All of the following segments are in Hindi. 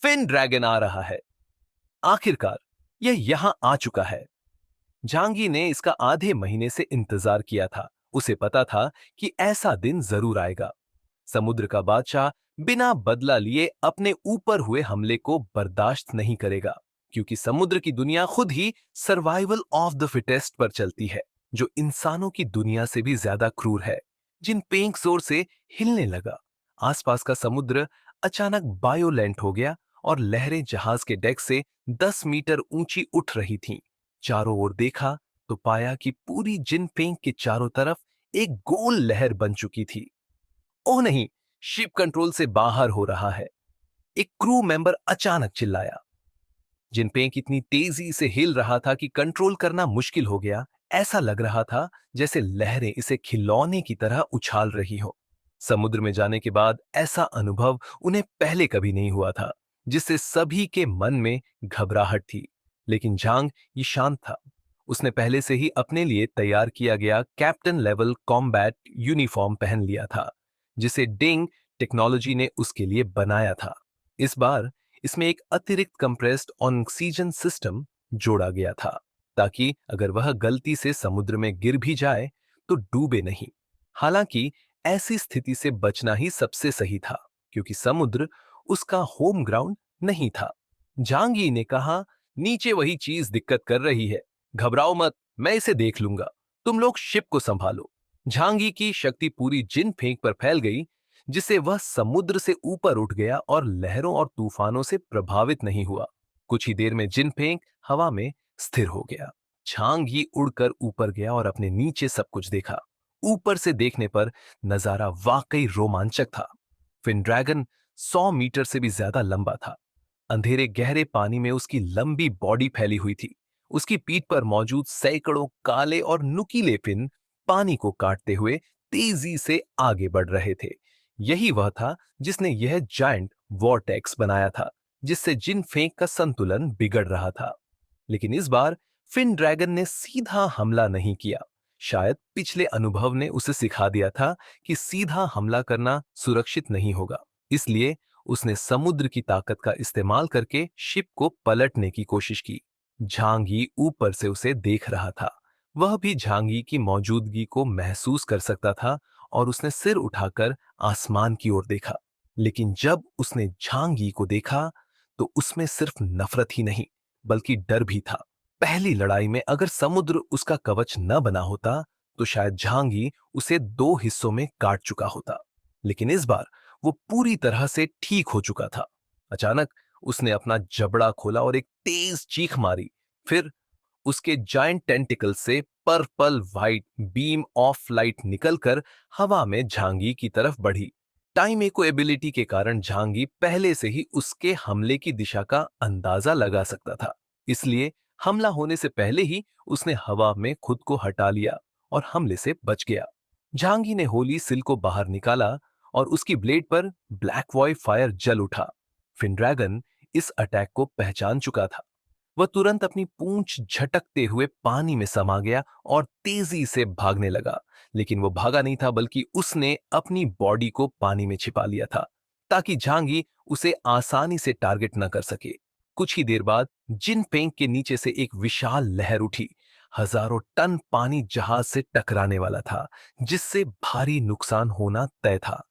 फिन ड्रैगन आ रहा है। आखिरकार यह यहां आ चुका है। झांगी ने इसका आधे महीने से इंतजार किया था। उसे पता था कि ऐसा दिन जरूर आएगा। समुद्र का बादशाह बिना बदला लिए अपने ऊपर हुए हमले को बर्दाश्त नहीं करेगा, क्योंकि समुद्र की दुनिया खुद ही सर्वाइवल ऑफ द फिटेस्ट पर चलती है, जो इंसानों की दुनिया से भी ज्यादा क्रूर है। जिन पेंक जोर से हिलने लगा। आसपास का समुद्र अचानक बायोलेंट हो गया और लहरें जहाज के डेक से 10 मीटर ऊंची उठ रही थीं। चारों ओर देखा तो पाया कि पूरी जिनपिंग के चारों तरफ एक गोल लहर बन चुकी थी। ओह नहीं, शिप कंट्रोल से बाहर हो रहा है। एक क्रू मेंबर अचानक चिल्लाया। जिनपिंग इतनी तेजी से हिल रहा था कि कंट्रोल करना मुश्किल हो गया। ऐसा लग रहा था जैसे लहरें इसे खिलौने की तरह उछाल रही हो। समुद्र में जाने के बाद ऐसा अनुभव उन्हें पहले कभी नहीं हुआ था, जिससे सभी के मन में घबराहट थी। लेकिन झांग ये शांत था। उसने पहले से ही अपने लिए तैयार किया गया कैप्टन लेवल कॉम्बैट यूनिफॉर्म पहन लिया था, जिसे डिंग टेक्नोलॉजी ने उसके लिए बनाया था। इस बार इसमें एक अतिरिक्त कंप्रेस्ड ऑक्सीजन सिस्टम जोड़ा गया था, ताकि अगर वह गलती से समुद्र में गिर भी जाए तो डूबे नहीं। हालांकि ऐसी स्थिति से बचना ही सबसे सही था, क्योंकि समुद्र उसका होम ग्राउंड नहीं था। झांगी ने कहा, नीचे वही चीज दिक्कत कर रही है। घबराओ मत, मैं इसे देख लूंगा। तुम लोग शिप को संभालो। झांगी की शक्ति पूरी जिन फेंक पर फैल गई, जिससे वह समुद्र से ऊपर उठ गया और लहरों और तूफानों से प्रभावित नहीं हुआ। कुछ ही देर में जिन फेंक हवा में स्थिर हो गया। झांगी उड़कर ऊपर गया और अपने नीचे सब कुछ देखा। ऊपर से देखने पर नजारा वाकई रोमांचक था। फिन ड्रैगन 100 मीटर से भी ज्यादा लंबा था। अंधेरे गहरे पानी में उसकी लंबी बॉडी फैली हुई थी। उसकी पीठ पर मौजूद सैकड़ों काले और नुकीले फिन पानी को काटते हुए तेजी से आगे बढ़ रहे थे। यही वह था जिसने यह जायंट वॉर्टेक्स बनाया था, जिससे जिन फेंक का संतुलन बिगड़ रहा था। लेकिन इस बार फिन ड्रैगन ने सीधा हमला नहीं किया। शायद पिछले अनुभव ने उसे सिखा दिया था कि सीधा हमला करना सुरक्षित नहीं होगा। इसलिए उसने समुद्र की ताकत का इस्तेमाल करके शिप को पलटने की कोशिश की। झांगी ऊपर से उसे देख रहा था। वह भी झांगी की मौजूदगी को महसूस कर सकता था और उसने सिर उठाकर आसमान की ओर देखा। लेकिन जब उसने झांगी को देखा तो उसमें सिर्फ नफरत ही नहीं, बल्कि डर भी था। पहली लड़ाई में अगर समुद्र उसका कवच न बना होता तो शायद झांगी उसे दो हिस्सों में काट चुका होता। लेकिन इस बार वो पूरी तरह से ठीक हो चुका था। अचानक उसने अपना जबड़ा खोला और एक तेज चीख मारी। फिर उसके जायंट टेंटिकल से purple white beam of light निकलकर हवा में झांगी की तरफ बढ़ी। टाइम एको एबिलिटी के कारण झांगी पहले से ही उसके हमले की दिशा का अंदाजा लगा सकता था। इसलिए हमला होने से पहले ही उसने हवा में खुद को हटा लिया और हमले से बच गया। झांगी ने होली सिल को बाहर निकाला और उसकी ब्लेड पर ब्लैक वॉय फायर जल उठा। फिन ड्रैगन इस अटैक को पहचान चुका था। वह तुरंत अपनी पूंछ झटकते हुए पानी में समा गया और तेजी से भागने लगा। लेकिन वो भागा नहीं था, बल्कि उसने अपनी बॉडी को पानी में छिपा लिया था, ताकि झांगी उसे आसानी से टारगेट न कर सके। कुछ ही देर बाद जिन पेंग के नीचे से एक विशाल लहर उठी। हजारों टन पानी जहाज से टकराने वाला था, जिससे भारी नुकसान होना तय था।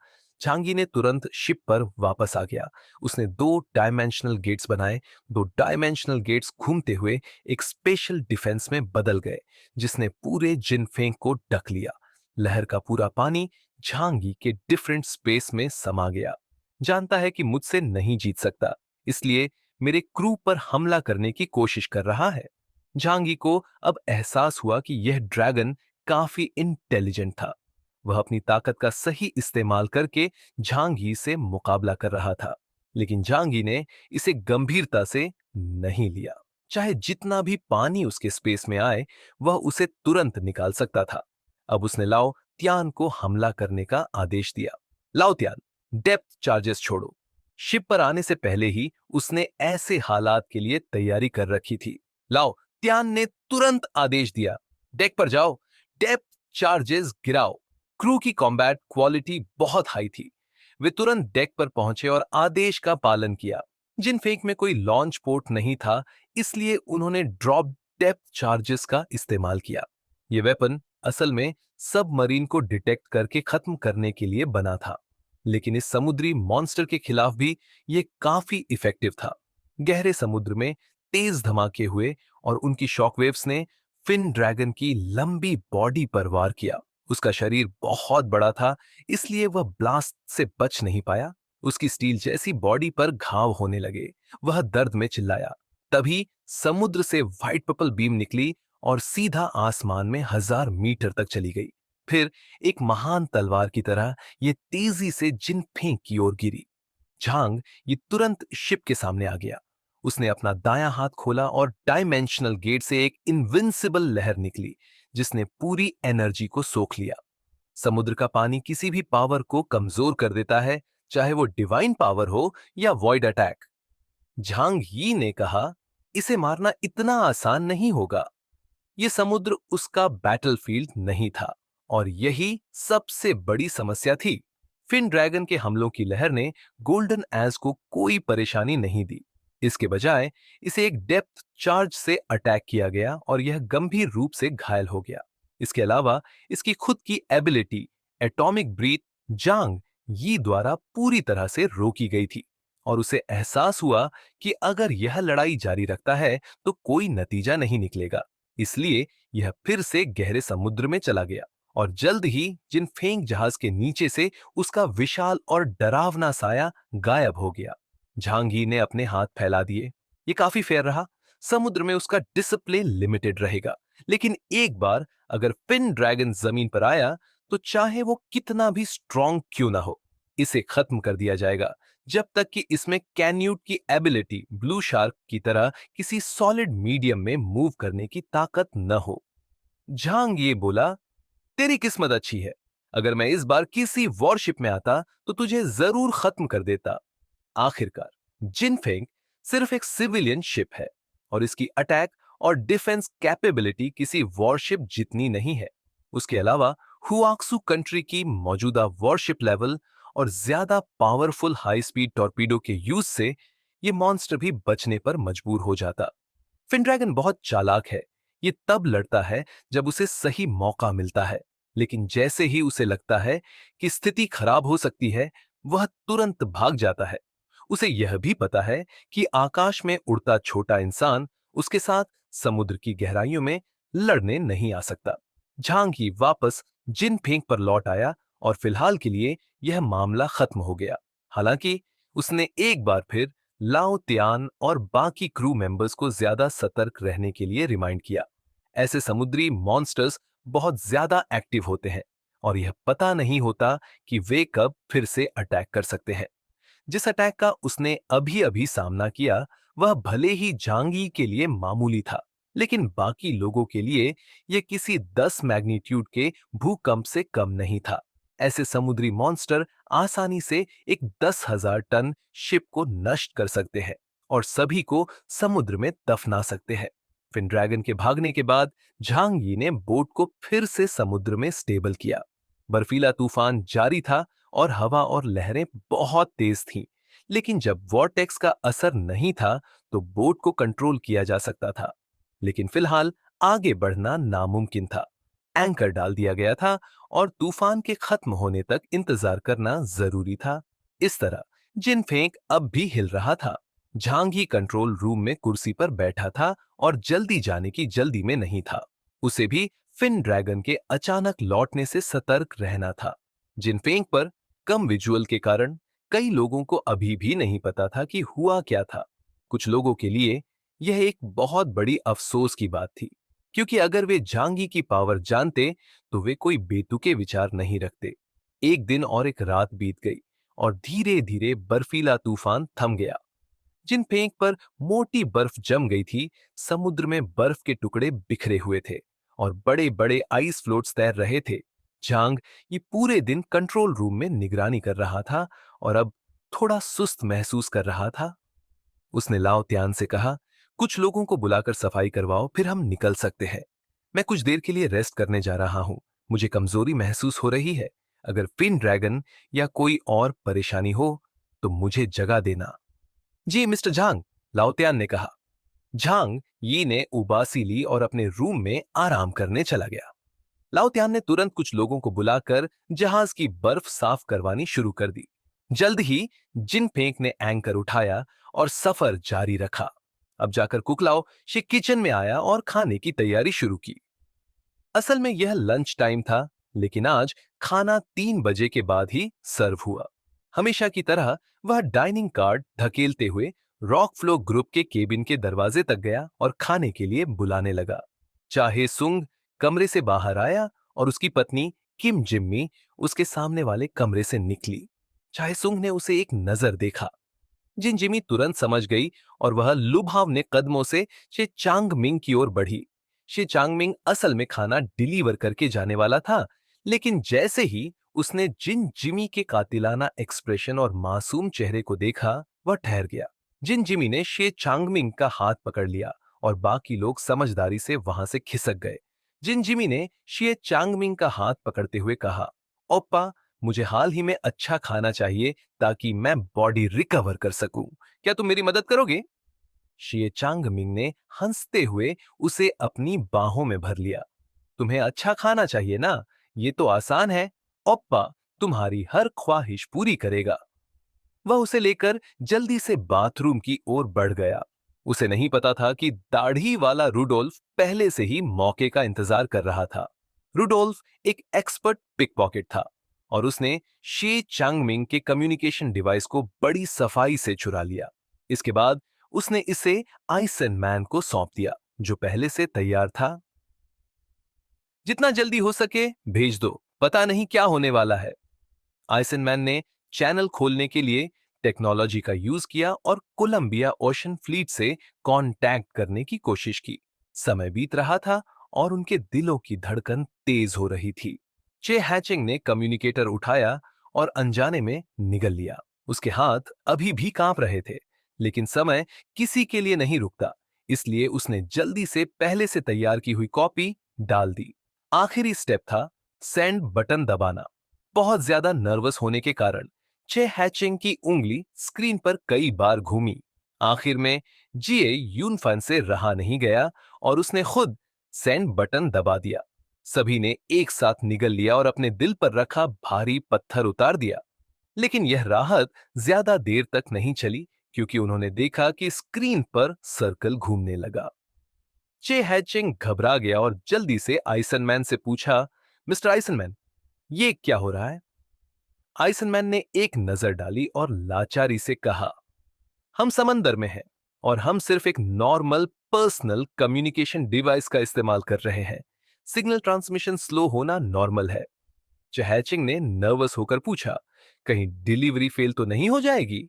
झांगी ने तुरंत शिप पर वापस आ गया। उसने 2 डायमेंशनल गेट्स बनाए। 2 डायमेंशनल गेट्स घूमते हुए एक स्पेशल डिफेंस में बदल गए, जिसने पूरे जिनफेंग को ढक लिया। लहर का पूरा पानी झांगी के डिफरेंट स्पेस में समा गया। जानता है कि मुझसे नहीं जीत सकता, इसलिए मेरे क्रू पर हमला करने की कोशिश कर रहा है। झांगी को अब एहसास हुआ कि यह ड्रैगन काफी इंटेलिजेंट था। वह अपनी ताकत का सही इस्तेमाल करके झांगी से मुकाबला कर रहा था। लेकिन झांगी ने इसे गंभीरता से नहीं लिया। चाहे जितना भी पानी उसके स्पेस में आए, वह उसे तुरंत निकाल सकता था। अब उसने लाओ त्यान को हमला करने का आदेश दिया। लाओ त्यान, डेप्थ चार्जेस छोड़ो। शिप पर आने से पहले ही उसने ऐसे हालात के लिए तैयारी कर रखी थी। लाओ त्यान ने तुरंत आदेश दिया, डेक पर जाओ, डेप्थ चार्जेस गिराओ। क्रू की कॉम्बैट क्वालिटी बहुत हाई थी। वे तुरंत डेक पर पहुंचे और आदेश का पालन किया। जिनफेंग में कोई लॉन्च पोर्ट नहीं था, इसलिए उन्होंने ड्रॉप डेप्थ चार्जेस का इस्तेमाल किया। ये वेपन असल में सबमरीन को डिटेक्ट करके खत्म करने के लिए बना था, लेकिन इस समुद्री मॉन्स्टर के खिलाफ भी ये काफी इफेक्टिव था। गहरे समुद्र में तेज धमाके हुए और उनकी शॉकवेव्स ने फिन ड्रैगन की लंबी बॉडी पर वार किया। उसका शरीर बहुत बड़ा था, इसलिए वह ब्लास्ट से बच नहीं पाया। उसकी स्टील जैसी बॉडी पर घाव होने लगे। वह दर्द में चिल्लाया। तभी समुद्र से व्हाइट पर्पल बीम निकली और सीधा आसमान में 1000 मीटर तक चली गई। फिर एक महान तलवार की तरह ये तेजी से जिनफेंग की ओर गिरी। झांग ये तुरंत शिप के सामने आ गया। उसने अपना दायां हाथ खोला और डायमेंशनल गेट से एक इनविंसिबल लहर निकली, जिसने पूरी एनर्जी को सोख लिया। समुद्र का पानी किसी भी पावर को कमजोर कर देता है, चाहे वो डिवाइन पावर हो या वॉइड अटैक। झांग यी ने कहा, इसे मारना इतना आसान नहीं होगा। ये समुद्र उसका बैटलफील्ड नहीं था, और यही सबसे बड़ी समस्या थी। फिन ड्रैगन के हमलों की लहर ने गोल्डन एज को कोई परेशानी नहीं दी। इसके बजाय इसे एक डेप्थ चार्ज से अटैक किया गया और यह गंभीर रूप से घायल हो गया। इसके अलावा इसकी खुद की एबिलिटी एटॉमिक ब्रीथ जांग यी द्वारा पूरी तरह से रोकी गई थी, और उसे एहसास हुआ कि अगर यह लड़ाई जारी रखता है तो कोई नतीजा नहीं निकलेगा। इसलिए यह फिर से गहरे समुद्र में चला गया, और जल्द ही जिन फेंग जहाज के नीचे से उसका विशाल और डरावना साया गायब हो गया। झांगी ने अपने हाथ फैला दिए। ये काफी फेयर रहा। समुद्र में उसका डिसिप्लिन लिमिटेड रहेगा, लेकिन एक बार अगर फिन ड्रैगन जमीन पर आया तो चाहे वो कितना भी स्ट्रांग क्यों ना हो, इसे खत्म कर दिया जाएगा, जब तक कि इसमें कैन्यूट की एबिलिटी ब्लू शार्क की तरह किसी सॉलिड मीडियम में मूव करने की ताकत न हो। झांग ये बोला, तेरी किस्मत अच्छी है। अगर मैं इस बार किसी वॉरशिप में आता तो तुझे जरूर खत्म कर देता। आखिरकार जिनफेंग सिर्फ एक सिविलियन शिप है, और इसकी अटैक और डिफेंस कैपेबिलिटी किसी वॉरशिप जितनी नहीं है। उसके अलावा हुआक्सू कंट्री की मौजूदा वॉरशिप लेवल और ज्यादा पावरफुल हाई स्पीड टॉर्पीडो के यूज से ये मॉन्स्टर भी बचने पर मजबूर हो जाता। फिनड्रैगन बहुत चालाक है। ये तब लड़ता है जब उसे सही मौका मिलता है, लेकिन जैसे ही उसे लगता है कि स्थिति खराब हो सकती है, वह तुरंत भाग जाता है। उसे यह भी पता है कि आकाश में उड़ता छोटा इंसान उसके साथ समुद्र की गहराइयों में लड़ने नहीं आ सकता। झांग ही वापस जिन फेंक पर लौट आया, और फिलहाल के लिए यह मामला खत्म हो गया। हालांकि उसने एक बार फिर लाओ त्यान और बाकी क्रू मेंबर्स को ज्यादा सतर्क रहने के लिए रिमाइंड किया। ऐसे समुद्री मॉन्स्टर्स बहुत ज्यादा एक्टिव होते हैं, और यह पता नहीं होता कि वे कब फिर से अटैक कर सकते हैं। जिस अटैक का उसने अभी अभी सामना किया, वह भले ही जांगी के लिए मामूली था, लेकिन बाकी लोगों के लिए यह किसी 10 मैग्नीट्यूड के भूकंप से कम नहीं था। ऐसे समुद्री मॉन्स्टर आसानी से एक 10,000 टन शिप को नष्ट कर सकते हैं और सभी को समुद्र में दफना सकते हैं। फिन ड्रैगन के भागने के बाद झांगी ने बोट को फिर से समुद्र में स्टेबल किया। बर्फीला तूफान जारी था और हवा और लहरें बहुत तेज थीं, लेकिन जब वॉर्टेक्स का असर नहीं था तो बोट को कंट्रोल किया जा सकता था। लेकिन फिलहाल आगे बढ़ना नामुमकिन था। एंकर डाल दिया गया था और तूफान के खत्म होने तक इंतजार करना जरूरी था। इस तरह जिनफेंग अब भी हिल रहा था। झांगी कंट्रोल रूम में कुर्सी पर बैठा था और जल्दी जाने की जल्दी में नहीं था। उसे भी फिन ड्रैगन के अचानक लौटने से सतर्क रहना था। जिनफेंग पर कम विजुअल के कारण कई लोगों को अभी भी नहीं पता था कि हुआ क्या था। कुछ लोगों के लिए यह एक बहुत बड़ी अफसोस की बात थी, क्योंकि अगर वे झांगी की पावर जानते तो वे कोई बेतुके विचार नहीं रखते। एक दिन और एक रात बीत गई और धीरे धीरे बर्फीला तूफान थम गया। जिन पेंक पर मोटी बर्फ जम गई थी, समुद्र में बर्फ के टुकड़े बिखरे हुए थे और बड़े बड़े आइस फ्लोट्स तैर रहे थे। झांग ये पूरे दिन कंट्रोल रूम में निगरानी कर रहा था और अब थोड़ा सुस्त महसूस कर रहा था। उसने लाओ त्यान से कहा, कुछ लोगों को बुलाकर सफाई करवाओ, फिर हम निकल सकते हैं। मैं कुछ देर के लिए रेस्ट करने जा रहा हूं। मुझे कमजोरी महसूस हो रही है। अगर फिन ड्रैगन या कोई और परेशानी हो तो मुझे जगा देना। जी मिस्टर झांग, लाओत्यान ने कहा। झांग यी ने उबासी ली और अपने रूम में आराम करने चला गया। लाओत्यान ने तुरंत कुछ लोगों को बुलाकर जहाज की बर्फ साफ करवानी शुरू कर दी। जल्द ही जिनफेंग ने एंकर उठाया और सफर जारी रखा। अब जाकर कुकलाओ शे किचन में आया और खाने की तैयारी शुरू की। असल में यह लंच टाइम था, लेकिन आज खाना 3 बजे के बाद ही सर्व हुआ। हमेशा की तरह वह डाइनिंग कार्ड धकेलते हुए रॉक फ्लो ग्रुप के केबिन के दरवाजे तक गया और खाने के लिए बुलाने लगा। चाहे सुंग कमरे से बाहर आया और उसकी पत्नी किम जिम्मी उसके सामने वाले कमरे से निकली। चाहे सुंग ने उसे एक नजर देखा। जिन जिमी तुरंत समझ गई और वह लुभावने कदमों से शे चांगमिंग की ओर बढ़ी। शे चांगमिंग असल में खाना डिलीवर करके जाने वाला था, लेकिन जैसे ही उसने जिन जिमी के कातिलाना एक्सप्रेशन और मासूम चेहरे को देखा, वह ठहर गया। जिन जिमी ने शे चांगमिंग का हाथ पकड़ लिया और बाकी लोग समझदारी से वहां से खिसक गए। जिन जिमी ने शे चांगमिंग का हाथ पकड़ते हुए कहा, ओप्पा, मुझे हाल ही में अच्छा खाना चाहिए ताकि मैं बॉडी रिकवर कर सकूं। क्या तुम मेरी मदद करोगे? शिए चांगमिंग ने हंसते हुए उसे अपनी बाहों में भर लिया। तुम्हें अच्छा खाना चाहिए ना? ये तो आसान है। ओप्पा तुम्हारी हर ख्वाहिश पूरी करेगा। वह उसे लेकर जल्दी से बाथरूम की ओर बढ़ गया। उसे नहीं पता था कि दाढ़ी वाला रुडोल्फ पहले से ही मौके का इंतजार कर रहा था। रुडोल्फ एक एक्सपर्ट पिकपॉकेट था और उसने शे चांगमिंग के कम्युनिकेशन डिवाइस को बड़ी सफाई से चुरा लिया। इसके बाद उसने इसे आइसन मैन को सौंप दिया, जो पहले से तैयार था। जितना जल्दी हो सके भेज दो, पता नहीं क्या होने वाला है। आइसन मैन ने चैनल खोलने के लिए टेक्नोलॉजी का यूज किया और कोलंबिया ओशन फ्लीट से कांटेक्ट करने की कोशिश की। समय बीत रहा था और उनके दिलों की धड़कन तेज हो रही थी। चे हैचिंग ने कम्युनिकेटर उठाया और अनजाने में निगल लिया। उसके हाथ अभी भी कांप रहे थे, लेकिन समय किसी के लिए नहीं रुकता, इसलिए उसने जल्दी से पहले से तैयार की हुई कॉपी डाल दी। आखिरी स्टेप था सेंड बटन दबाना। बहुत ज्यादा नर्वस होने के कारण चे हैचिंग की उंगली स्क्रीन पर कई बार घूमी। आखिर में जीए यूनफन से रहा नहीं गया और उसने खुद सेंड बटन दबा दिया। सभी ने एक साथ निगल लिया और अपने दिल पर रखा भारी पत्थर उतार दिया। लेकिन यह राहत ज्यादा देर तक नहीं चली, क्योंकि उन्होंने देखा कि स्क्रीन पर सर्कल घूमने लगा। चे हैचिंग घबरा गया और जल्दी से आइसनमैन से पूछा, मिस्टर आइसनमैन, ये क्या हो रहा है? आइसनमैन ने एक नजर डाली और लाचारी से कहा, हम समंदर में हैं और हम सिर्फ एक नॉर्मल पर्सनल कम्युनिकेशन डिवाइस का इस्तेमाल कर रहे हैं। सिग्नल ट्रांसमिशन स्लो होना नॉर्मल है। चहैचिंग ने नर्वस होकर पूछा, कहीं डिलीवरी फेल तो नहीं हो जाएगी?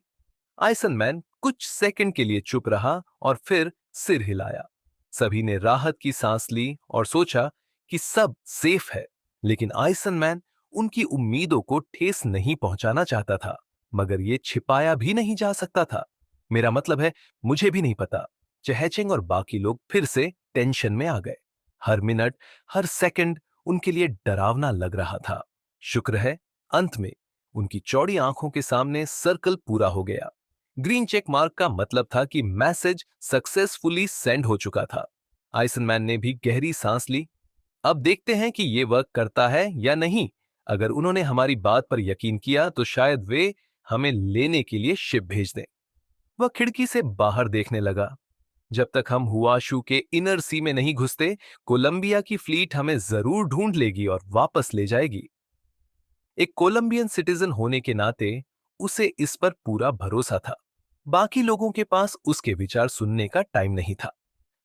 आइसन मैन कुछ सेकंड के लिए चुप रहा और फिर सिर हिलाया। सभी ने राहत की सांस ली और सोचा कि सब सेफ है। लेकिन आइसन मैन उनकी उम्मीदों को ठेस नहीं पहुंचाना चाहता था, मगर यह छिपाया भी नहीं जा सकता था। मेरा मतलब है, मुझे भी नहीं पता। चहचेंग और बाकी लोग फिर से टेंशन में आ गए। हर मिनट, हर सेकंड उनके लिए डरावना लग रहा था। शुक्र है, अंत में उनकी चौड़ी आंखों के सामने सर्कल पूरा हो गया। ग्रीन चेक मार्क का मतलब था कि मैसेज सक्सेसफुली सेंड हो चुका था। आइसनमैन ने भी गहरी सांस ली। अब देखते हैं कि ये वर्क करता है या नहीं। अगर उन्होंने हमारी बात पर यकीन किया तो शायद वे हमें लेने के लिए शिप भेज दें। वह खिड़की से बाहर देखने लगा। जब तक हम हुआशू के इनर सी में नहीं घुसते, कोलंबिया की फ्लीट हमें जरूर ढूंढ लेगी और वापस ले जाएगी। एक कोलंबियन सिटीजन होने के नाते उसे इस पर पूरा भरोसा था। बाकी लोगों के पास उसके विचार सुनने का टाइम नहीं था।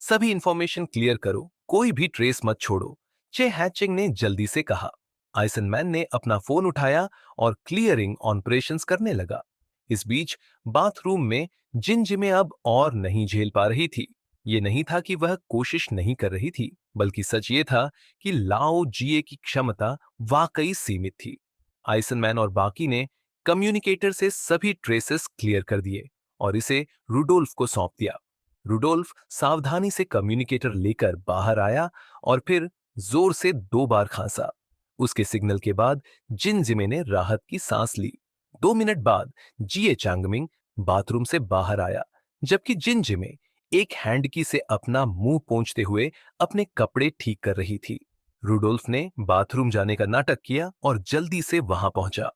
सभी इंफॉर्मेशन क्लियर करो, कोई भी ट्रेस मत छोड़ो, चे हैचिंग ने जल्दी से कहा। आइसन मैन ने अपना फोन उठाया और क्लियरिंग ऑपरेशंस करने लगा। इस बीच बाथरूम में जिन जिमें अब और नहीं झेल पा रही थी। ये नहीं था कि वह कोशिश नहीं कर रही थी, बल्कि सच ये था कि लाओ जिए की क्षमता वाकई सीमित थी। आइसन मैन और बाकी ने कम्युनिकेटर से सभी ट्रेसेस क्लियर कर दिए और इसे रुडोल्फ को सौंप दिया। रुडोल्फ सावधानी से कम्युनिकेटर लेकर बाहर आया और फिर जोर से 2 बार खांसा। उसके सिग्नल के बाद जिन जिमे ने राहत की सांस ली। 2 मिनट बाद जिए चांगमिंग बाथरूम से बाहर आया, जबकि जिन जिमे एक हैंडकी से अपना मुंह पोंछते हुए अपने कपड़े ठीक कर रही थी। रूडोल्फ ने बाथरूम जाने का नाटक किया और जल्दी से वहां पहुंचा,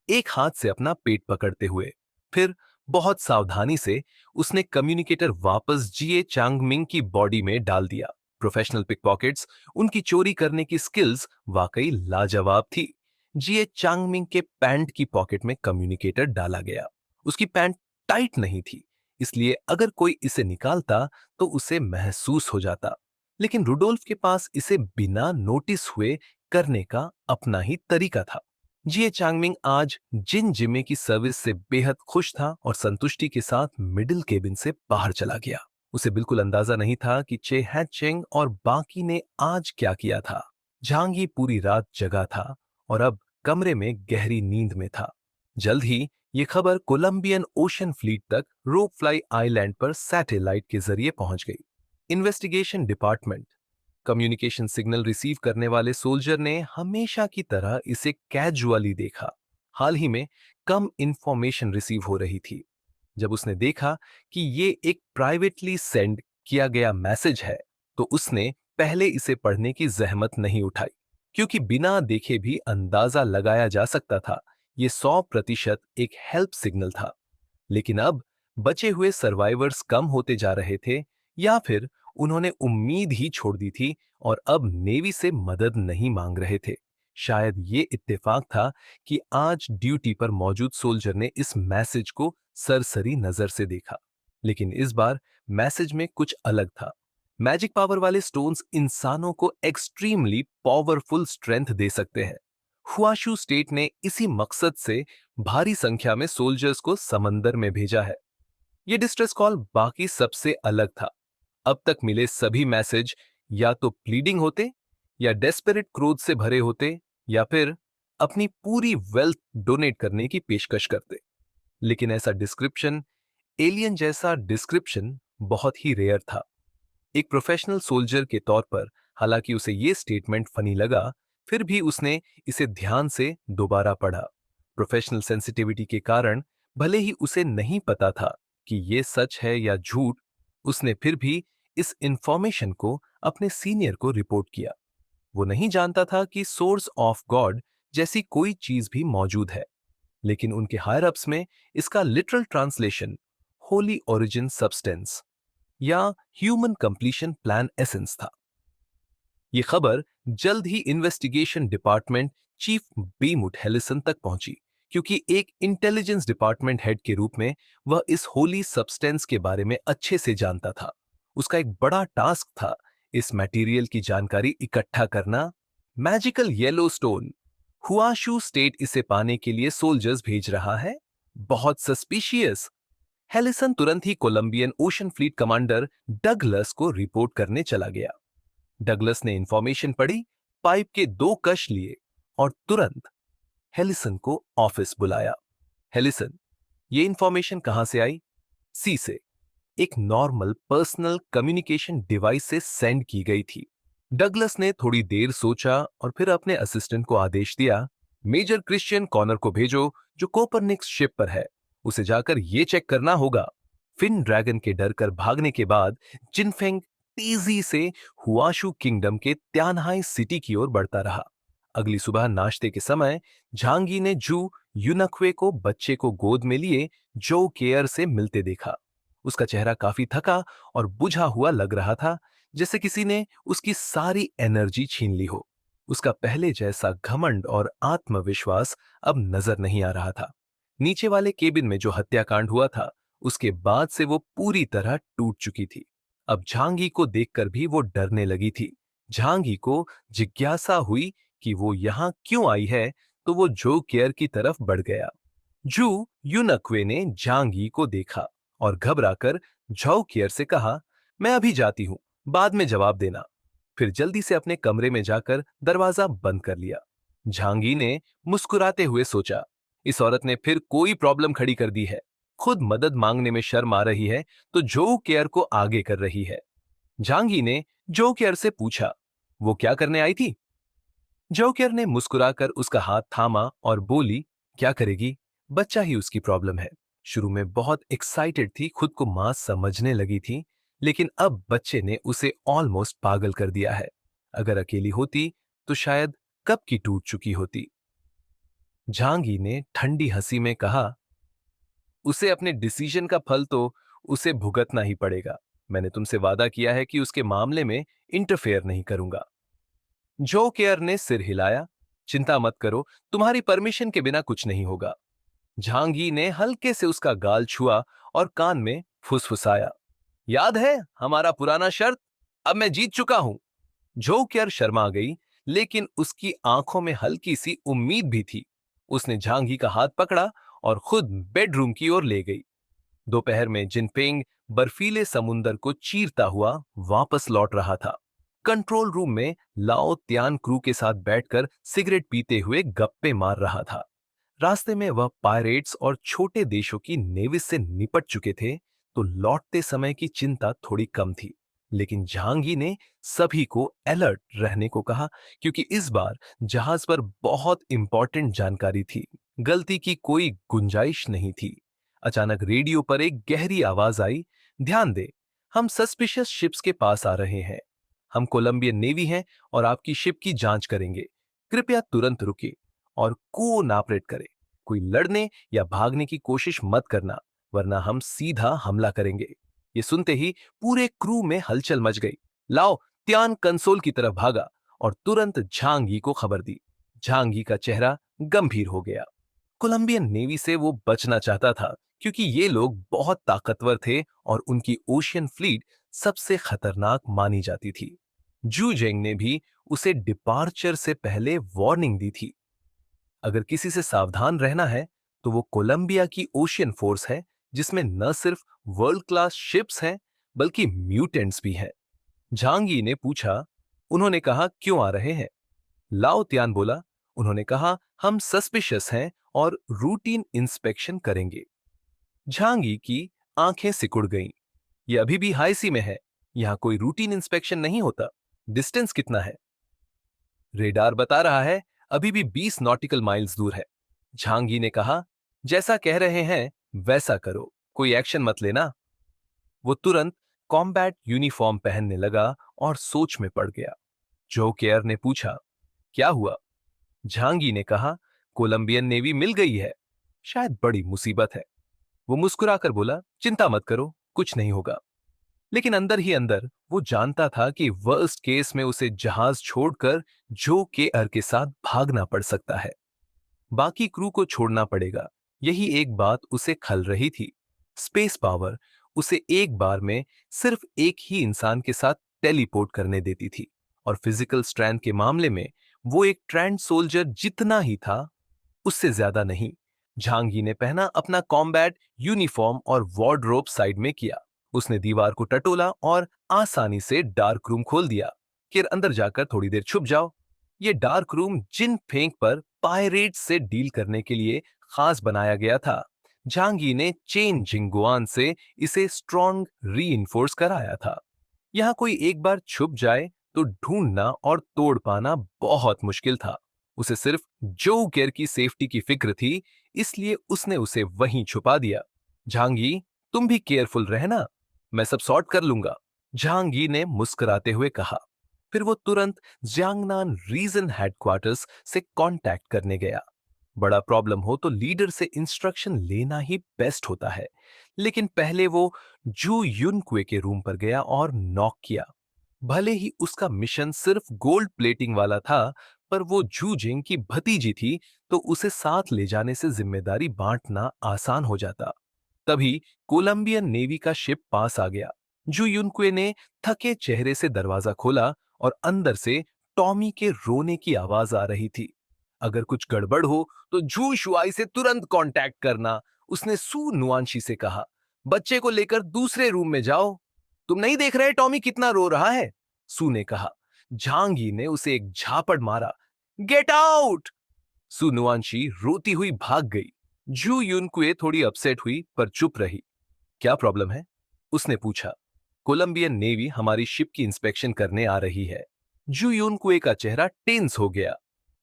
एक हाथ से अपना पेट पकड़ते हुए। फिर बहुत सावधानी से उसने कम्युनिकेटर वापस जिए चांगमिंग की बॉडी में डाल दिया। प्रोफेशनल पिकपॉकेट्स, उनकी चोरी करने की स्किल्स वाकई लाजवाब थी। जिए चांगमिंग के पैंट की पॉकेट में कम्युनिकेटर डाला गया। उसकी पैंट टाइट नहीं थी, इसलिए अगर कोई इसे निकालता तो उसे महसूस हो जाता। लेकिन रुडोल्फ के पास इसे बिना नोटिस हुए करने का अपना ही तरीका था। जिए चांगमिंग आज जिन जिमे की सर्विस से बेहद खुश था और संतुष्टि के साथ मिडिल केबिन से बाहर चला गया। उसे बिल्कुल अंदाजा नहीं था कि चे हैचेंग और बाकी ने आज क्या किया था। झांगी पूरी रात जगा था और अब कमरे में गहरी नींद में था। जल्द ही ये खबर कोलंबियन ओशन फ्लीट तक रोप फ्लाई आइलैंड पर सैटेलाइट के जरिए पहुंच गई। Investigation department, communication signal receive करने वाले सोल्जर ने हमेशा की तरह इसे कैजुअली देखा। हाल ही में कम इंफॉर्मेशन रिसीव हो रही थी। जब उसने देखा कि ये एक प्राइवेटली सेंड किया गया मैसेज है, तो उसने पहले इसे पढ़ने की जहमत नहीं उठाई, क्योंकि बिना देखे भी अंदाजा लगाया जा सकता था ये 100% एक हेल्प सिग्नल था। लेकिन अब बचे हुए सर्वाइवर्स कम होते जा रहे थे, या फिर उन्होंने उम्मीद ही छोड़ दी थी और अब नेवी से मदद नहीं मांग रहे थे। शायद ये इत्तेफाक था कि आज ड्यूटी पर मौजूद सोल्जर ने इस मैसेज को सरसरी नजर से देखा। लेकिन इस बार मैसेज में कुछ अलग था। मैजिक पावर वाले स्टोन्स इंसानों को एक्सट्रीमली पावरफुल स्ट्रेंथ दे सकते हैं। हुआशू स्टेट ने इसी मकसद से भारी संख्या में सोल्जर्स को समंदर में भेजा है। यह डिस्ट्रेस कॉल बाकी सबसे अलग था। अब तक मिले सभी मैसेज या तो प्लीडिंग होते, या डेस्परेट क्रोध से भरे होते, या फिर अपनी पूरी वेल्थ डोनेट करने की पेशकश करते। लेकिन ऐसा डिस्क्रिप्शन, एलियन जैसा डिस्क्रिप्शन बहुत ही रेयर था। एक प्रोफेशनल सोल्जर के तौर पर हालांकि उसे यह स्टेटमेंट फनी लगा, फिर भी उसने इसे ध्यान से दोबारा पढ़ा। प्रोफेशनल सेंसिटिविटी के कारण भले ही उसे नहीं पता था कि यह सच है या झूठ, उसने फिर भी इस इंफॉर्मेशन को अपने सीनियर को रिपोर्ट किया। वो नहीं जानता था कि सोर्स ऑफ गॉड जैसी कोई चीज भी मौजूद है, लेकिन उनके हायर अप्स में इसका literal translation Holi origin substance या ह्यूमन कंप्लीशन प्लान एसेंस था। यह खबर जल्द ही इन्वेस्टिगेशन डिपार्टमेंट चीफ बीमुट हेलिसन तक पहुंची, क्योंकि एक इंटेलिजेंस डिपार्टमेंट हेड के रूप में वह इस होली सब्सटेंस के बारे में अच्छे से जानता था। उसका एक बड़ा टास्क था इस मटेरियल की जानकारी इकट्ठा करना। मैजिकल येलो स्टोन, हुआशू स्टेट इसे पाने के लिए सोल्जर्स भेज रहा है, बहुत सस्पिशियस। हेलिसन तुरंत ही Columbian ocean fleet commander Douglas को रिपोर्ट करने चला गया। डगलस ने इंफॉर्मेशन पढ़ी, पाइप के 2 कश लिए और तुरंत हेलिसन को ऑफिस बुलाया। हेलिसन, ये इंफॉर्मेशन कहां से आई? सी से, एक नॉर्मल पर्सनल कम्युनिकेशन डिवाइस से सेंड की गई थी। डगलस ने थोड़ी देर सोचा और फिर अपने असिस्टेंट को आदेश दिया, मेजर क्रिश्चियन कॉर्नर को भेजो जो कोपरनिक्स शिप पर है। उसे जाकर यह चेक करना होगा। फिन ड्रैगन के डर कर भागने के बाद जिनफेंग तेजी से हुआशू किंगडम के त्यानहाई सिटी की ओर बढ़ता रहा। अगली सुबह नाश्ते के समय झांगी ने जू यूनक्वे को बच्चे को गोद में लिए जो केयर से मिलते देखा। उसका चेहरा काफी थका और बुझा हुआ लग रहा था, जैसे किसी ने उसकी सारी एनर्जी छीन ली हो। उसका पहले जैसा घमंड और आत्मविश्वास अब नजर नहीं आ रहा था। नीचे वाले केबिन में जो हत्याकांड हुआ था, उसके बाद से वो पूरी तरह टूट चुकी थी। अब झांगी को देखकर भी वो डरने लगी थी। झांगी को जिज्ञासा हुई कि वो यहां क्यों आई है, तो वो जो केयर की तरफ बढ़ गया। जू यूनक्वे ने झांगी को देखा और घबराकर झौ केयर से कहा, मैं अभी जाती हूं, बाद में जवाब देना। फिर जल्दी से अपने कमरे में जाकर दरवाजा बंद कर लिया। झांगी ने मुस्कुराते हुए सोचा, इस औरत ने फिर कोई प्रॉब्लम खड़ी कर दी है। खुद मदद मांगने में शर्म आ रही है तो जो केयर को आगे कर रही है। झांगी ने जो केयर से पूछा, वो क्या करने आई थी? जो केयर ने मुस्कुराकर उसका हाथ थामा और बोली, क्या करेगी, बच्चा ही उसकी प्रॉब्लम है। शुरू में बहुत एक्साइटेड थी, खुद को मां समझने लगी थी, लेकिन अब बच्चे ने उसे ऑलमोस्ट पागल कर दिया है। अगर अकेली होती तो शायद कब की टूट चुकी होती। झांगी ने ठंडी हंसी में कहा, उसे अपने डिसीजन का फल तो उसे भुगतना ही पड़ेगा। मैंने तुमसे वादा किया है कि उसके मामले में इंटरफेयर नहीं करूंगा। जो केयर ने सिर हिलाया, चिंता मत करो, तुम्हारी परमिशन के बिना कुछ नहीं होगा। झांगी ने हल्के से उसका गाल छुआ और कान में फुसफुसाया, याद है हमारा पुराना शर्त? अब मैं जीत चुका हूं। जो केयर शर्मा गई, लेकिन उसकी आंखों में हल्की सी उम्मीद भी थी। उसने झांगी का हाथ पकड़ा और खुद बेडरूम की ओर ले गई। दोपहर में जिनपिंग बर्फीले समुंदर को चीरता हुआ वापस लौट रहा था। कंट्रोल रूम में लाओ त्यान क्रू के साथ बैठकर सिगरेट पीते हुए गप्पे मार रहा था। रास्ते में वह पायरेट्स और छोटे देशों की नेविस से निपट चुके थे, तो लौटते समय की चिंता थोड़ी कम थी। लेकिन झांगी ने सभी को अलर्ट रहने को कहा, क्योंकि इस बार जहाज पर बहुत इंपॉर्टेंट जानकारी थी। गलती की कोई गुंजाइश नहीं थी। अचानक रेडियो पर एक गहरी आवाज आई, ध्यान दे, हम सस्पिशियस शिप्स के पास आ रहे हैं। हम कोलंबियन नेवी हैं और आपकी शिप की जांच करेंगे। कृपया तुरंत रुके और कोऑपरेट करें। कोई लड़ने या भागने की कोशिश मत करना, वरना हम सीधा हमला करेंगे। ये सुनते ही पूरे क्रू में हलचल मच गई। लाओ त्यान कंसोल की तरफ भागा और तुरंत झांगी को खबर दी। झांगी का चेहरा गंभीर हो गया। कोलंबियन नेवी से वो बचना चाहता था, क्योंकि ये लोग बहुत ताकतवर थे और उनकी ओशियन फ्लीट सबसे खतरनाक मानी जाती थी। जू जेंग ने भी उसे डिपार्चर से पहले वार्निंग दी थी। अगर किसी से सावधान रहना है तो वो कोलंबिया की ओशियन फोर्स है, जिसमें न सिर्फ वर्ल्ड क्लास शिप्स हैं, बल्कि म्यूटेंट्स भी हैं। झांगी ने पूछा, उन्होंने कहा क्यों आ रहे हैं? लाओ त्यान बोला, उन्होंने कहा हम सस्पिशियस हैं और रूटीन इंस्पेक्शन करेंगे। झांगी की आंखें सिकुड़ गईं। ये अभी भी हाई सी में है, यहां कोई रूटीन इंस्पेक्शन नहीं होता। डिस्टेंस कितना है? रेडार बता रहा है अभी भी 20 नॉटिकल माइल्स दूर है। झांगी ने कहा, जैसा कह रहे हैं वैसा करो, कोई एक्शन मत लेना। वो तुरंत कॉम्बैट यूनिफॉर्म पहनने लगा और सोच में पड़ गया। जो केयर ने पूछा, क्या हुआ? झांगी ने कहा, कोलंबियन नेवी मिल गई है, शायद बड़ी मुसीबत है। वो मुस्कुराकर बोला, चिंता मत करो, कुछ नहीं होगा। लेकिन अंदर ही अंदर वो जानता था कि वर्स्ट केस में उसे जहाज छोड़कर जो केयर के साथ भागना पड़ सकता है। बाकी क्रू को छोड़ना पड़ेगा, यही एक बात उसे खल रही थी। स्पेस पावर उसे एक बार में सिर्फ एक ही इंसान के साथ टेलीपोर्ट करने देती थी, और फिजिकल स्ट्रेंथ के मामले में वो एक ट्रेंड सोल्जर जितना ही था, उससे ज्यादा नहीं। झांगी ने पहना अपना कॉम्बैट यूनिफॉर्म और वार्डरोब साइड में किया। उसने दीवार को टटोला और आसानी से डार्क रूम खोल दिया। फिर अंदर जाकर थोड़ी देर छुप जाओ। ये डार्क रूम जिन फेंक पर पायरेट्स से डील करने के लिए खास बनाया गया था। झांगी ने चेन जिंगुआन से इसे स्ट्रॉन्ग रीइंफोर्स कराया था। यहाँ कोई एक बार छुप जाए तो ढूंढना और तोड़ पाना बहुत मुश्किल था। उसे सिर्फ जो केयर की सेफ्टी की फिक्र थी, इसलिए उसने उसे वहीं छुपा दिया। झांगी, तुम भी केयरफुल रहना, मैं सब सॉर्ट कर लूंगा, झांगी ने मुस्कुराते हुए कहा। फिर वो तुरंत जियांगनान रीजन हेडक्वार्टर्स से कांटेक्ट करने गया। बड़ा प्रॉब्लम हो तो लीडर से इंस्ट्रक्शन लेना ही बेस्ट होता है। लेकिन पहले वो जू युनक्वे के रूम पर गया और नॉक किया। भले ही उसका मिशन सिर्फ गोल्ड प्लेटिंग वाला था, पर वो जू जिंग की भतीजी थी, तो उसे साथ ले जाने से जिम्मेदारी बांटना आसान हो जाता। तभी कोलंबियन नेवी का शिप पास आ गया। जू युनक्वे ने थके चेहरे से दरवाजा खोला और अंदर से टॉमी के रोने की आवाज आ रही थी। अगर कुछ गड़बड़ हो तो जू शुआई से तुरंत कांटेक्ट करना, उसने सू नुआंशी से कहा। बच्चे को लेकर दूसरे रूम में जाओ। तुम नहीं देख रहे टॉमी कितना रो रहा है? सू ने कहा। झांगी ने उसे एक झापड़ मारा। Get out! सू नुआंशी रोती हुई भाग गई। जू युनक्वे थोड़ी अपसेट हुई पर चुप रही। क्या प्रॉब्लम है? उसने पूछा। कोलंबियन नेवी हमारी शिप की इंस्पेक्शन करने आ रही है। जू युनक्वे का चेहरा टेंस हो गया।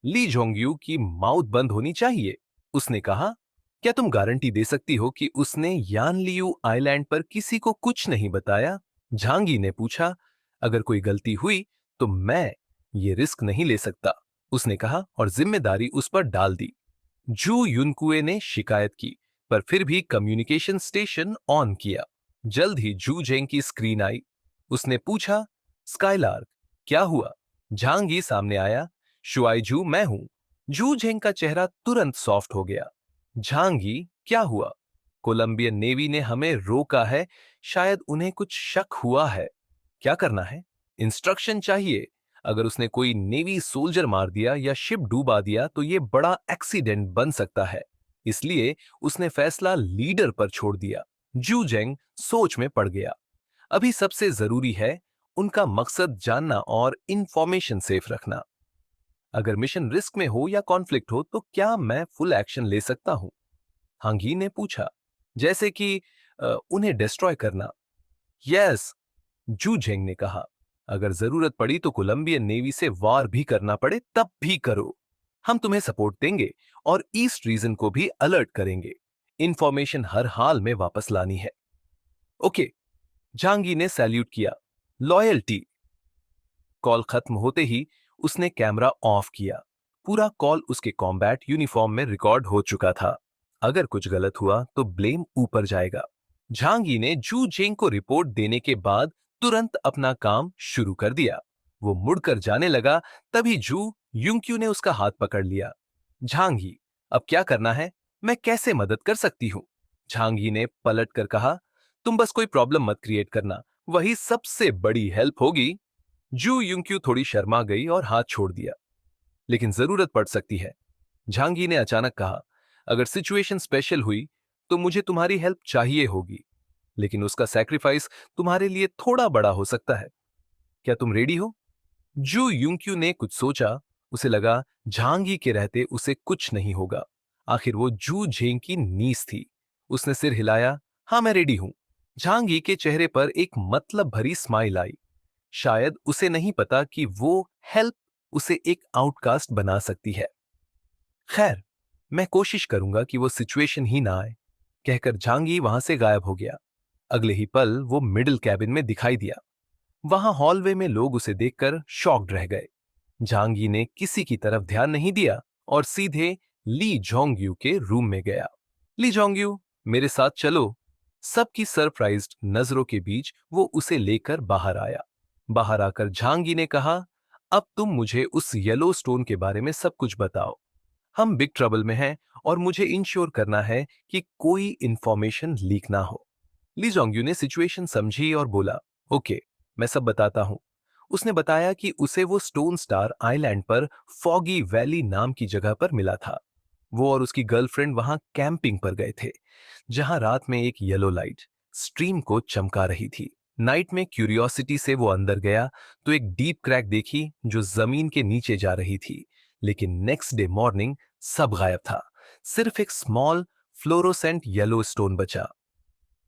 ली जोंगयू की माउथ बंद होनी चाहिए, उसने कहा। क्या तुम गारंटी दे सकती हो कि उसने यानलियू आइलैंड पर किसी को कुछ नहीं बताया? झांगी ने पूछा। अगर कोई गलती हुई तो मैं ये रिस्क नहीं ले सकता, उसने कहा और जिम्मेदारी उस पर डाल दी। जू युनकुए ने शिकायत की, पर फिर भी कम्युनिकेशन स्टेशन ऑन किया। जल्द ही जू जेंग की स्क्रीन आई। उसने पूछा, स्काईलार्क, क्या हुआ? झांगी सामने आया। शुआइजू मैं हूं। जू जेंग का चेहरा तुरंत सॉफ्ट हो गया। झांगी, क्या हुआ? कोलंबियन नेवी ने हमें रोका है, शायद उन्हें कुछ शक हुआ है। क्या करना है? इंस्ट्रक्शन चाहिए। अगर उसने कोई नेवी सोल्जर मार दिया या शिप डूबा दिया तो यह बड़ा एक्सीडेंट बन सकता है। इसलिए उसने फैसला लीडर पर छोड़ दिया। जू जेंग सोच में पड़ गया। अभी सबसे जरूरी है उनका मकसद जानना और इंफॉर्मेशन सेफ रखना। अगर मिशन रिस्क में हो या कॉन्फ्लिक्ट हो तो क्या मैं फुल एक्शन ले सकता हूं? हांगी ने पूछा। जैसे कि उन्हें डिस्ट्रॉय करना। यस, जू झेंग ने कहा। अगर जरूरत पड़ी तो कोलंबियन नेवी से वार भी करना पड़े तब भी करो। हम तुम्हें सपोर्ट देंगे और ईस्ट रीजन को भी अलर्ट करेंगे। इंफॉर्मेशन हर हाल में वापस लानी है। ओके, झांगी ने सैल्यूट किया। लॉयल्टी। कॉल खत्म होते ही उसने कैमरा ऑफ किया। पूरा कॉल उसके कॉम्बैट यूनिफॉर्म में रिकॉर्ड हो चुका था। अगर कुछ गलत हुआ तो ब्लेम ऊपर जाएगा। झांगी ने जू जेंग को रिपोर्ट देने के बाद तुरंत अपना काम शुरू कर दिया। वो मुड़कर जाने लगा, तभी जू युंक्यू ने उसका हाथ पकड़ लिया। झांगी, अब क्या करना है? मैं कैसे मदद कर सकती हूँ? झांगी ने पलट कर कहा, तुम बस कोई प्रॉब्लम मत क्रिएट करना, वही सबसे बड़ी हेल्प होगी। जू युंक्यू थोड़ी शर्मा गई और हाथ छोड़ दिया। लेकिन जरूरत पड़ सकती है, झांगी ने अचानक कहा। अगर सिचुएशन स्पेशल हुई तो मुझे तुम्हारी हेल्प चाहिए होगी, लेकिन उसका सैक्रिफाइस तुम्हारे लिए थोड़ा बड़ा हो सकता है। क्या तुम रेडी हो? जू युंक्यू ने कुछ सोचा। उसे लगा झांगी के रहते उसे कुछ नहीं होगा। आखिर वो जू झेंग की नीस थी। उसने सिर हिलाया। हाँ, मैं रेडी हूं। झांगी के चेहरे पर एक मतलब भरी स्माइल आई। शायद उसे नहीं पता कि वो हेल्प उसे एक आउटकास्ट बना सकती है। खैर, मैं कोशिश करूंगा कि वो सिचुएशन ही ना आए, कहकर झांगी वहां से गायब हो गया। अगले ही पल वो मिडिल कैबिन में दिखाई दिया। वहां हॉलवे में लोग उसे देखकर शॉक्ड रह गए। झांगी ने किसी की तरफ ध्यान नहीं दिया और सीधे ली जोंगयू के रूम में गया। ली जोंगयू, मेरे साथ चलो। सबकी सरप्राइज्ड नजरों के बीच वो उसे लेकर बाहर आया। बाहर आकर झांगी ने कहा, अब तुम मुझे उस येलो स्टोन के बारे में सब कुछ बताओ। हम बिग ट्रबल में हैं और मुझे इंश्योर करना है कि कोई इंफॉर्मेशन लीक ना हो। ली जोंगयू ने सिचुएशन समझी और बोला, ओके, मैं सब बताता हूं। उसने बताया कि उसे वो स्टोन स्टार आइलैंड पर फॉगी वैली नाम की जगह पर मिला था। वो और उसकी गर्लफ्रेंड वहां कैंपिंग पर गए थे, जहां रात में एक येलो लाइट स्ट्रीम को चमका रही थी। नाइट में क्यूरियोसिटी से वो अंदर गया तो एक डीप क्रैक देखी जो जमीन के नीचे जा रही थी। लेकिन नेक्स्ट डे मॉर्निंग सब गायब था। सिर्फ एक स्मॉल फ्लोरोसेंट येलो स्टोन बचा।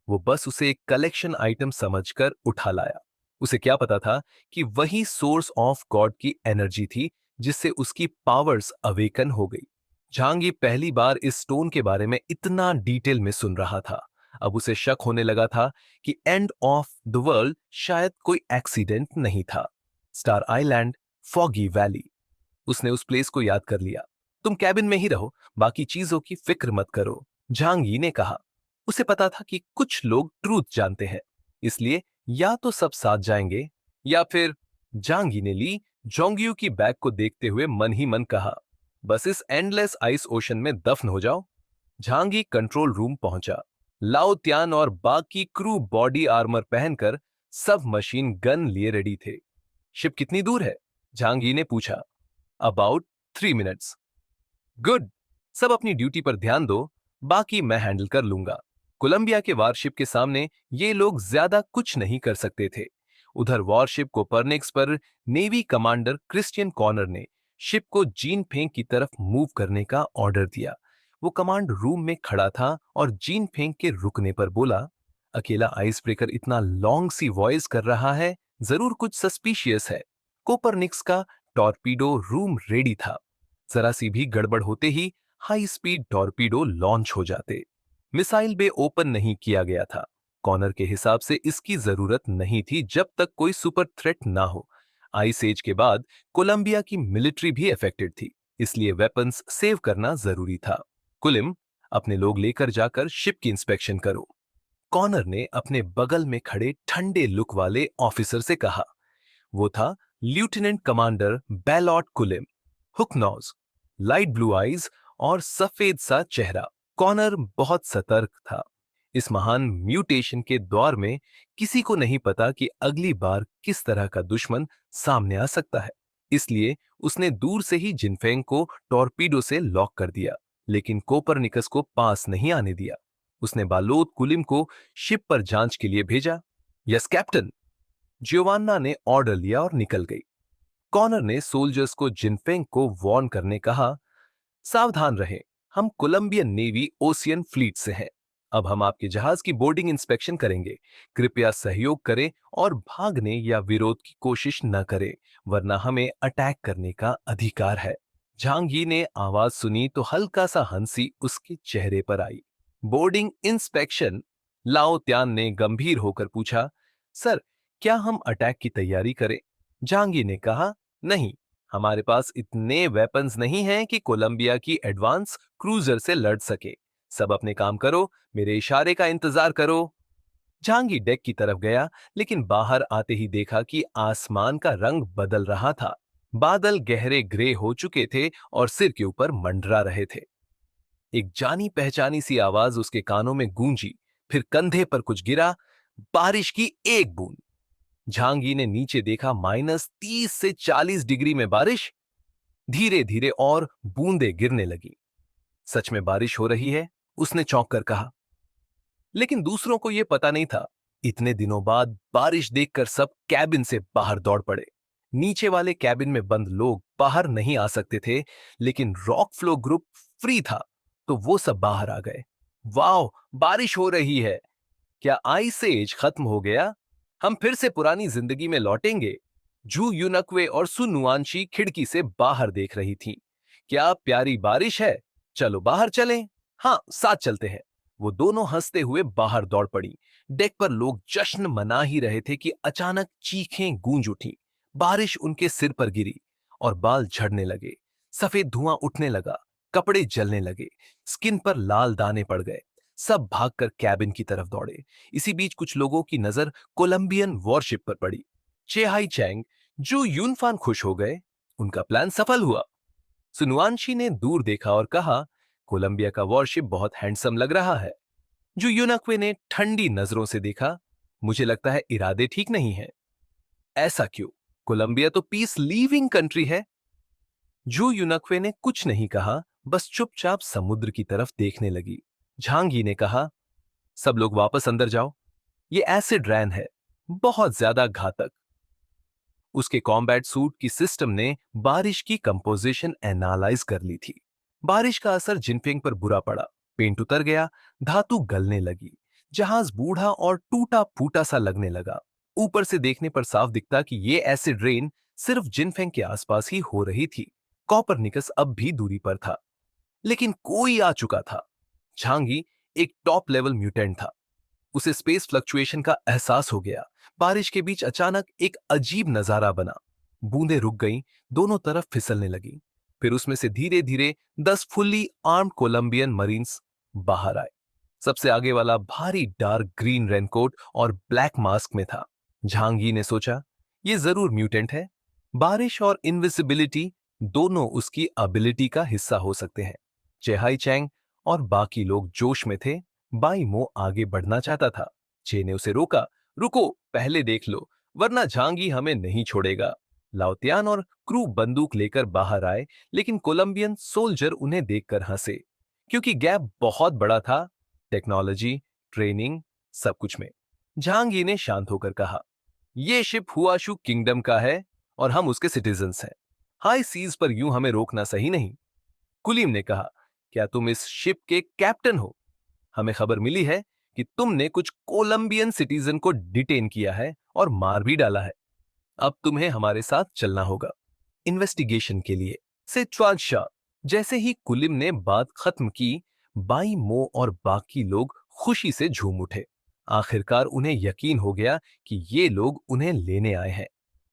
वो बस उसे एक कलेक्शन आइटम समझकर उठा लाया। उसे क्या पता था कि वही सोर्स ऑफ गॉड की एनर्जी थी जिससे उसकी पावर्स अवेकन हो गई। झांगी पहली बार इस स्टोन के बारे में इतना डिटेल में सुन रहा था। अब उसे शक होने लगा था कि एंड ऑफ द वर्ल्ड शायद कोई एक्सीडेंट नहीं था। Star island, foggy valley. उसने उस प्लेस को याद कर लिया। तुम कैबिन में ही रहो, बाकी चीजों की फिक्र मत करो, झांगी ने कहा। उसे पता था कि कुछ लोग ट्रूथ जानते हैं, इसलिए या तो सब साथ जाएंगे या फिर। झांगी ने ली जोंगियो की बैग को देखते हुए मन ही मन कहा, बस इस एंडलेस आइस ओशन में दफन हो जाओ। झांगी कंट्रोल रूम पहुंचा। लाओ त्यान और बाकी क्रू बॉडी आर्मर पहनकर सब मशीन गन लिए रेडी थे। शिप कितनी दूर है? झांगी ने पूछा। About 3 minutes. गुड। सब अपनी ड्यूटी पर ध्यान दो, बाकी मैं हैंडल कर लूंगा। कोलंबिया के वारशिप के सामने ये लोग ज्यादा कुछ नहीं कर सकते थे। उधर वॉरशिप कोपरनिक्स पर नेवी कमांडर क्रिश्चियन कॉर्नर ने शिप को जीन फेंग की तरफ मूव करने का ऑर्डर दिया। वो कमांड रूम में खड़ा था और जीन फेंग के रुकने पर बोला, अकेला आइस ब्रेकर इतना लॉन्ग सी वॉइस कर रहा है, जरूर कुछ सस्पिशियस है। कोपरनिक्स का टॉर्पीडो रूम रेडी था। जरा सी भी गड़बड़ होते ही हाई स्पीड टॉर्पीडो लॉन्च हो जाते। मिसाइल बे ओपन नहीं किया गया था। कॉनर के हिसाब से इसकी जरूरत नहीं थी जब तक कोई सुपर थ्रेट ना हो। आइस एज के बाद कोलंबिया की मिलिट्री भी अफेक्टेड थी, इसलिए वेपन्स सेव करना जरूरी था। कुलिम, अपने लोग लेकर जाकर शिप की इंस्पेक्शन करो। कॉनर ने अपने बगल में खड़े ठंडे लुक वाले ऑफिसर से कहा। वो था लेफ्टिनेंट कमांडर बेलॉट कुलिम। Hook nose, light blue eyes और सफेद सा चेहरा। कॉनर बहुत सतर्क था। इस महान म्यूटेशन के दौर में किसी को नहीं पता कि अगली बार किस तरह का दुश्मन सामने आ सकता है। इसलिए उसने दूर से ही जिनफेंग को टॉर्पीडो से लॉक कर दिया, लेकिन कोपरनिकस को पास नहीं आने दिया। उसने बालोद कुलिम को शिप पर जांच के लिए भेजा। यस कैप्टन, जियोवान्ना ने ऑर्डर लिया और निकल गई। कॉनर ने सोल्जर्स को जिनफेंग को वार्न करने कहा, सावधान रहें, हम कोलंबियन नेवी ओशियन फ्लीट से हैं। अब हम आपके जहाज की बोर्डिंग इंस्पेक्शन करेंगे। कृपया सहयोग करें और भागने या विरोध की कोशिश न करें, वरना हमें अटैक करने का अधिकार है। झांगी ने आवाज सुनी तो हल्का सा हंसी उसके चेहरे पर आई। Boarding inspection? लाओ त्यान ने गंभीर होकर पूछा। सर, क्या हम अटैक की तैयारी करें? झांगी ने कहा, नहीं, हमारे पास इतने वेपन्स नहीं हैं कि कोलंबिया की एडवांस क्रूजर से लड़ सके। सब अपने काम करो, मेरे इशारे का इंतजार करो। झांगी डेक की तरफ गया, लेकिन बाहर आते ही देखा कि आसमान का रंग बदल रहा था। बादल गहरे ग्रे हो चुके थे और सिर के ऊपर मंडरा रहे थे। एक जानी पहचानी सी आवाज उसके कानों में गूंजी, फिर कंधे पर कुछ गिरा। बारिश की एक बूंद। झांगी ने नीचे देखा, -30 से 40 डिग्री में बारिश। धीरे धीरे और बूंदें गिरने लगी। सच में बारिश हो रही है, उसने चौंक कर कहा। लेकिन दूसरों को यह पता नहीं था। इतने दिनों बाद बारिश देखकर सब कैबिन से बाहर दौड़ पड़े। नीचे वाले कैबिन में बंद लोग बाहर नहीं आ सकते थे, लेकिन रॉक फ्लो ग्रुप फ्री था, तो वो सब बाहर आ गए। वाह, बारिश हो रही है! क्या आइस एज खत्म हो गया? हम फिर से पुरानी जिंदगी में लौटेंगे। जू यूनक्वे और सुनुआंशी खिड़की से बाहर देख रही थी। क्या प्यारी बारिश है! चलो बाहर चलें। हाँ, साथ चलते हैं। वो दोनों हंसते हुए बाहर दौड़ पड़ी। डेक पर लोग जश्न मना ही रहे थे कि अचानक चीखें गूंज उठी। बारिश उनके सिर पर गिरी और बाल झड़ने लगे। सफेद धुआं उठने लगा, कपड़े जलने लगे, स्किन पर लाल दाने पड़ गए। सब भागकर कैबिन की तरफ दौड़े। इसी बीच कुछ लोगों की नजर कोलंबियन वॉरशिप पर पड़ी। चेहाई चैंग, जो यूनफान खुश हो गए। उनका प्लान सफल हुआ। सुनुआंशी ने दूर देखा और कहा, कोलंबिया का वॉरशिप बहुत हैंडसम लग रहा है। जो यूनक्वे ने ठंडी नजरों से देखा, मुझे लगता है इरादे ठीक नहीं है। ऐसा क्यों? कोलंबिया तो पीस लीविंग कंट्री है। जो यूनक्वे ने कुछ नहीं कहा, बस चुपचाप समुद्र की तरफ देखने लगी। झांगी ने कहा, सब लोग वापस अंदर जाओ। ये एसिड रैन है, बहुत ज्यादा घातक। उसके कॉम्बैट सूट की सिस्टम ने बारिश की कंपोजिशन एनालाइज कर ली थी। बारिश का असर जिनफिंग पर बुरा पड़ा। पेंट उतर गया, धातु गलने लगी। जहाज बूढ़ा और टूटा फूटा सा लगने लगा। ऊपर से देखने पर साफ दिखता कि ये एसिड रेन सिर्फ जिनफेंग के आसपास ही हो रही थी। कॉपरनिकस अब भी दूरी पर था, लेकिन कोई आ चुका था। झांगी एक टॉप लेवल म्यूटेंट था। उसे स्पेस फ्लक्चुएशन का एहसास हो गया। बारिश के बीच अचानक एक अजीब नजारा बना। बूंदें रुक गईं, दोनों तरफ फिसलने लगी। फिर उसमें से धीरे धीरे 10 फुल्ली आर्म्ड कोलंबियन मरीन्स बाहर आए। सबसे आगे वाला भारी डार्क ग्रीन रेनकोट और ब्लैक मास्क में था। झांगी ने सोचा, ये जरूर म्यूटेंट है। बारिश और इनविजिबिलिटी दोनों उसकी एबिलिटी का हिस्सा हो सकते हैं। चेहाई चैंग और बाकी लोग जोश में थे। बाई मो आगे बढ़ना चाहता था। चे ने उसे रोका। रुको, पहले देख लो, वरना झांगी हमें नहीं छोड़ेगा। लाओतियान और क्रू बंदूक लेकर बाहर आए, लेकिन कोलंबियन सोल्जर उन्हें देखकर हंसे, क्योंकि गैप बहुत बड़ा था, टेक्नोलॉजी, ट्रेनिंग, सब कुछ में। झांगी ने शांत होकर कहा, यह शिप हुआशु किंगडम का है और हम उसके सिटीजन्स हैं। हाई सीज पर यूं हमें रोकना सही नहीं। कुलीम ने कहा, क्या तुम इस शिप के कैप्टन हो? हमें खबर मिली है कि तुमने कुछ कोलंबियन सिटीजन को डिटेन किया है और मार भी डाला है। अब तुम्हें हमारे साथ चलना होगा इन्वेस्टिगेशन के लिए। सिचुआन शाह, जैसे ही कुलिम ने बात खत्म की, बाई मो और बाकी लोग खुशी से झूम उठे। आखिरकार उन्हें यकीन हो गया कि ये लोग उन्हें लेने आए हैं।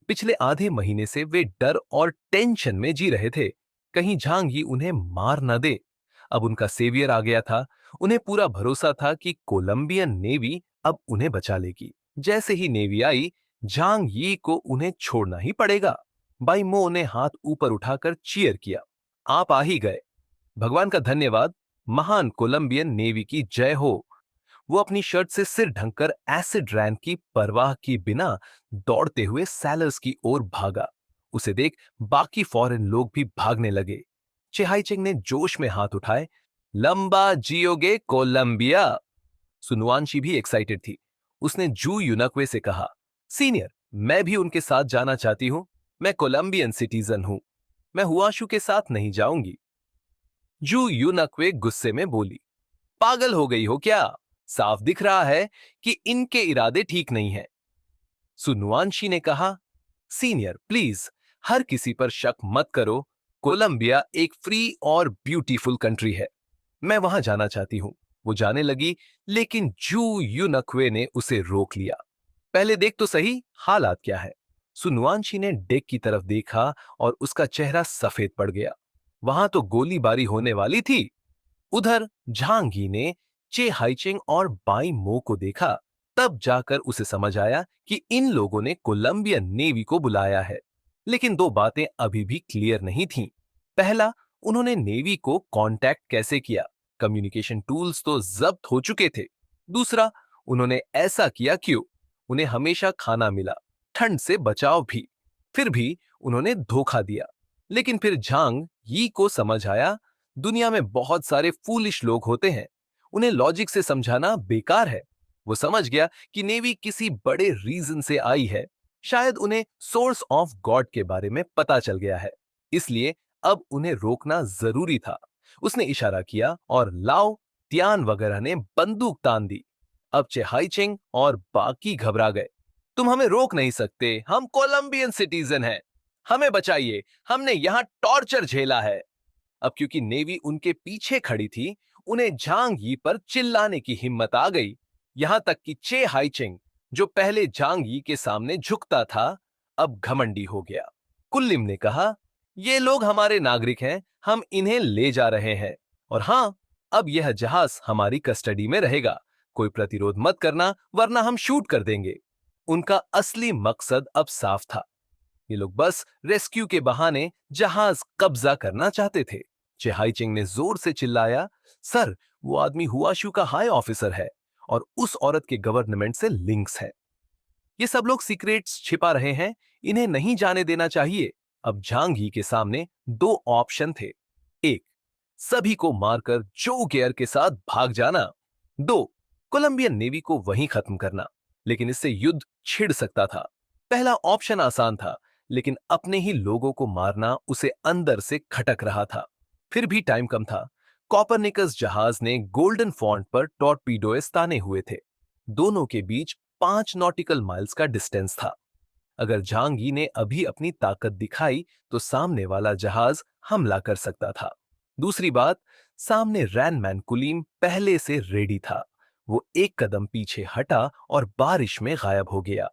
पिछले आधे महीने से वे डर और टेंशन में जी रहे थे, कहीं झांगी उन्हें मार न दे। अब उनका सेवियर आ गया था। उन्हें पूरा भरोसा था कि कोलंबियन नेवी अब उन्हें बचा लेगी। जैसे ही नेवी आई, झांग यी को उन्हें छोड़ना ही पड़ेगा। बाई मो ने हाथ ऊपर उठाकर चीयर किया। आप आ ही गए। भगवान का धन्यवाद। महान कोलंबियन नेवी की जय हो। वो अपनी शर्ट से सिर ढककर एसिड रैन की परवाह की बिना दौड़ते हुए सैलर्स की ओर भागा। उसे देख बाकी फॉरेन लोग भी भागने लगे। चेहाईचेंग ने जोश में हाथ उठाए। लंबा जियोगे कोलंबिया। सुनुआनशी भी एक्साइटेड थी। उसने जू यूनक्वे से कहा, सीनियर, मैं भी उनके साथ जाना चाहती हूं। मैं कोलंबियन सिटीजन हूं। मैं हुआशु के साथ नहीं जाऊंगी। जू यूनक्वे गुस्से में बोली, पागल हो गई हो क्या? साफ दिख रहा है कि इनके इरादे ठीक नहीं हैं। सुनुआनशी ने कहा, सीनियर प्लीज, हर किसी पर शक मत करो। कोलंबिया एक फ्री और ब्यूटीफुल कंट्री है। मैं वहां जाना चाहती हूं। वो जाने लगी, लेकिन जू यूनक्वे ने उसे रोक लिया। पहले देख तो सही, हालात क्या है। सुनुआनशी ने डेक की तरफ देखा और उसका चेहरा सफेद पड़ गया। वहां तो गोलीबारी होने वाली थी। उधर झांगी ने चे हाइचिंग और बाई मो को देखा। तब जाकर उसे समझ आया कि इन लोगों ने कोलंबियन नेवी को बुलाया है। लेकिन दो बातें अभी भी क्लियर नहीं थीं। पहला, उन्होंने नेवी को कांटेक्ट कैसे किया? कम्युनिकेशन टूल्स तो जब्त हो चुके थे। दूसरा, उन्होंने ऐसा किया क्यों? उन्हें हमेशा खाना मिला, ठंड से बचाव भी। फिर भी उन्होंने धोखा दिया। लेकिन फिर झांग यी को समझ आया, दुनिया में बहुत सारे फूलिश लोग होते हैं। उन्हें लॉजिक से समझाना बेकार है। वो समझ गया कि नेवी किसी बड़े रीजन से आई है। शायद उन्हें सोर्स ऑफ गॉड के बारे में पता चल गया है। इसलिए अब उन्हें रोकना जरूरी था। उसने इशारा किया और लाओ, तियान वगैरह ने बंदूक तान दी। अब चेहाईचेंग और बाकी घबरा गए। तुम हमें रोक नहीं सकते, हम कोलंबियन सिटीजन हैं। हमें बचाइए, हमने यहां टॉर्चर झेला है। अब क्योंकि नेवी उनके पीछे खड़ी थी, उन्हें झांग यी पर चिल्लाने की हिम्मत आ गई। यहां तक कि चे हाइचिंग, जो पहले झांग यी के सामने झुकता था, अब घमंडी हो गया। कुल्लिम ने कहा, ये लोग हमारे नागरिक हैं, हम इन्हें ले जा रहे हैं। और हां, अब यह जहाज हमारी कस्टडी में रहेगा। कोई प्रतिरोध मत करना, वरना हम शूट कर देंगे। उनका असली मकसद अब साफ था। ये लोग बस रेस्क्यू के बहाने जहाज कब्जा करना चाहते थे। चेहाईचिंग ने जोर से चिल्लाया, सर, वो आदमी हुआशु का हाई ऑफिसर है और उस औरत के गवर्नमेंट से लिंक्स है। ये सब लोग सीक्रेट्स छिपा रहे हैं, इन्हें नहीं जाने देना चाहिए। अब झांग ही के सामने दो ऑप्शन थे। एक, सभी को मारकर जो गेयर के साथ भाग जाना। दो, कोलंबियन नेवी को वहीं खत्म करना। लेकिन इससे युद्ध छिड़ सकता था। पहला ऑप्शन आसान था, लेकिन अपने ही लोगों को मारना उसे अंदर से खटक रहा था। फिर भी टाइम कम था। कॉपरनिकस जहाज ने गोल्डन फॉन्ट पर टॉर्पीडोएस ताने हुए थे। दोनों के बीच 5 नॉटिकल माइल्स का डिस्टेंस था। अगर झांगी ने अभी अपनी ताकत दिखाई तो सामने वाला जहाज हमला कर सकता था। दूसरी बात, सामने रैनमैन कुलीम पहले से रेडी था। वो एक कदम पीछे हटा और बारिश में गायब हो गया।